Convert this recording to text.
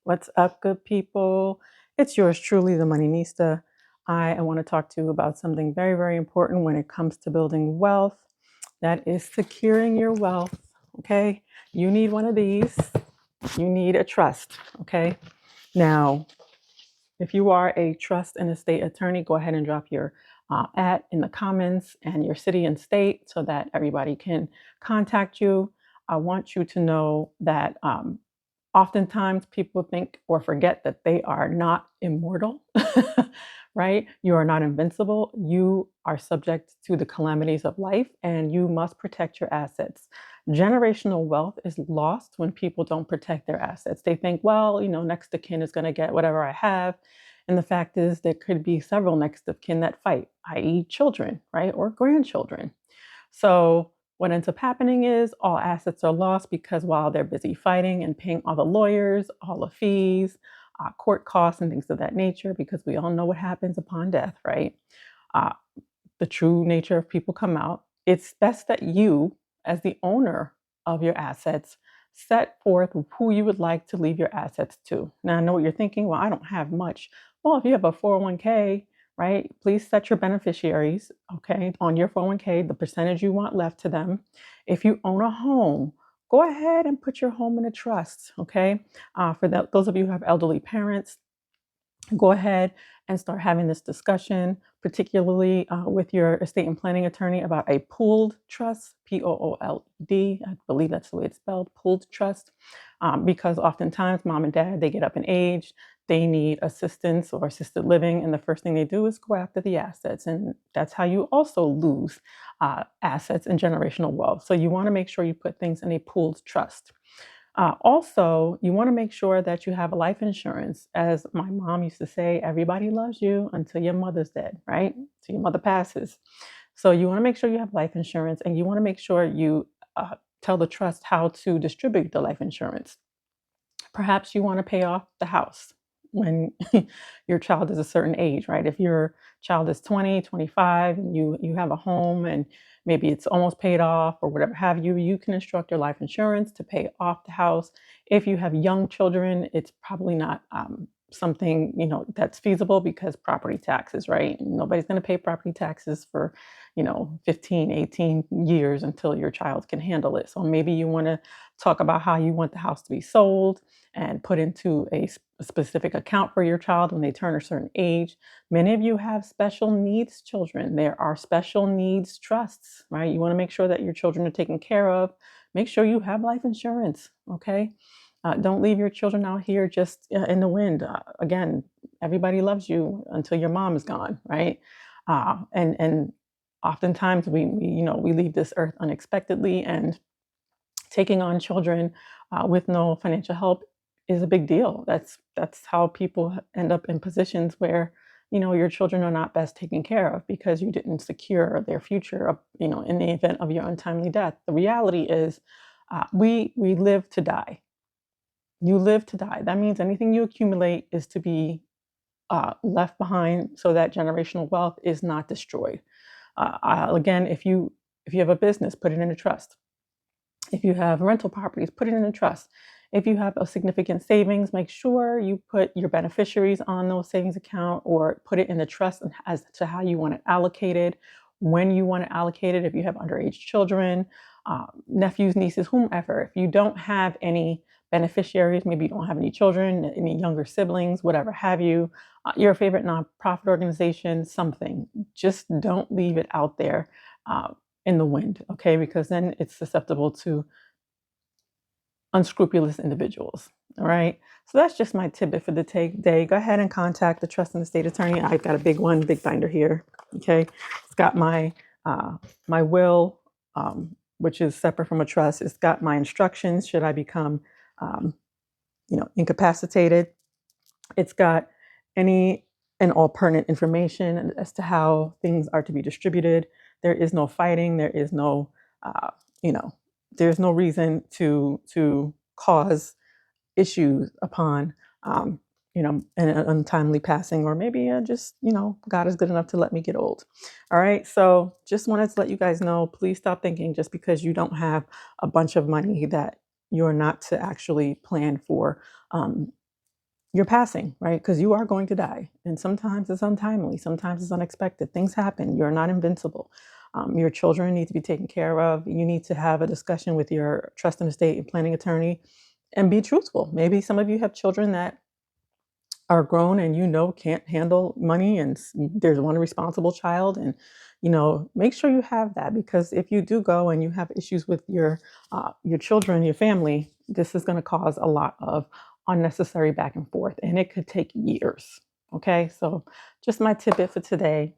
What's up, good people? It's yours truly, the Money Mista. I want to talk to you about something very, very important when it comes to building wealth. That is securing your wealth. Okay. You need one of these. You need a trust. Okay. Now, if you are a trust and estate attorney, go ahead and drop your at in the comments and your city and state so that everybody can contact you. I want you to know that oftentimes people think or forget that they are not immortal, right? You are not invincible. You are subject to the calamities of life and you must protect your assets. Generational wealth is lost when people don't protect their assets. They think, well, next of kin is going to get whatever I have. And the fact is, there could be several next of kin that fight, i.e., children, right? Or grandchildren. So what ends up happening is all assets are lost because while they're busy fighting and paying all the lawyers, all the fees, court costs, and things of that nature, because we all know what happens upon death, right? Uh, the true nature of people come out. It's best that you, as the owner of your assets, set forth who you would like to leave your assets to. Now, I know what you're thinking. Well, I don't have much. Well, if you have a 401k, right, please set your beneficiaries, okay, on your 401k, the percentage you want left to them. If you own a home, go ahead and put your home in a trust, okay? Those of you who have elderly parents, go ahead and start having this discussion, particularly with your estate and planning attorney about a pooled trust, Pooled. I believe that's the way it's spelled, pooled trust, because oftentimes mom and dad, they get up in age, they need assistance or assisted living, and the first thing they do is go after the assets, and that's how you also lose assets and generational wealth. So you want to make sure you put things in a pooled trust. Also, you want to make sure that you have a life insurance. As my mom used to say, everybody loves you until your mother's dead, right? Till your mother passes. So you want to make sure you have life insurance and you want to make sure you tell the trust how to distribute the life insurance. Perhaps you want to pay off the house when your child is a certain age, right? If your child is 20, 25, and you have a home and maybe it's almost paid off or whatever have you, you can instruct your life insurance to pay off the house. If you have young children, it's probably not something, that's feasible because property taxes, right? Nobody's going to pay property taxes for, 15, 18 years until your child can handle it. So maybe you want to talk about how you want the house to be sold and put into a specific account for your child when they turn a certain age. Many of you have special needs children. There are special needs trusts, right? You want to make sure that your children are taken care of. Make sure you have life insurance, okay? Don't leave your children out here just in the wind. Again, everybody loves you until your mom is gone, right? And oftentimes we leave this earth unexpectedly, and taking on children with no financial help is a big deal. That's how people end up in positions where your children are not best taken care of because you didn't secure their future. In the event of your untimely death, the reality is we live to die. You live to die. That means anything you accumulate is to be left behind so that generational wealth is not destroyed. Again, if you have a business, put it in a trust. If you have rental properties, put it in a trust. If you have a significant savings, make sure you put your beneficiaries on those savings account or put it in the trust as to how you want it allocated, when you want it allocated. If you have underage children, nephews, nieces, whomever, if you don't have any beneficiaries, maybe you don't have any children, any younger siblings, whatever have you, your favorite nonprofit organization, something, just don't leave it out there in the wind, okay? Because then it's susceptible to unscrupulous individuals, all right? So that's just my tidbit for the day. Go ahead and contact the trust and estate attorney. I've got a big binder here, okay? It's got my my will, which is separate from a trust. It's got my instructions should I become, incapacitated. It's got any and all pertinent information as to how things are to be distributed. There is no fighting. There is no, you know, there's no reason to cause issues upon, an untimely passing, or maybe just, God is good enough to let me get old. All right. So just wanted to let you guys know, please stop thinking just because you don't have a bunch of money that you're not to actually plan for you're passing, right? Because you are going to die. And sometimes it's untimely, sometimes it's unexpected. Things happen. You're not invincible. Your children need to be taken care of. You need to have a discussion with your trust and estate and planning attorney and be truthful. Maybe some of you have children that are grown and can't handle money, and there's one responsible child, and make sure you have that, because if you do go and you have issues with your children, your family, this is going to cause a lot of unnecessary back and forth, and it could take years. Okay, so just my tidbit for today.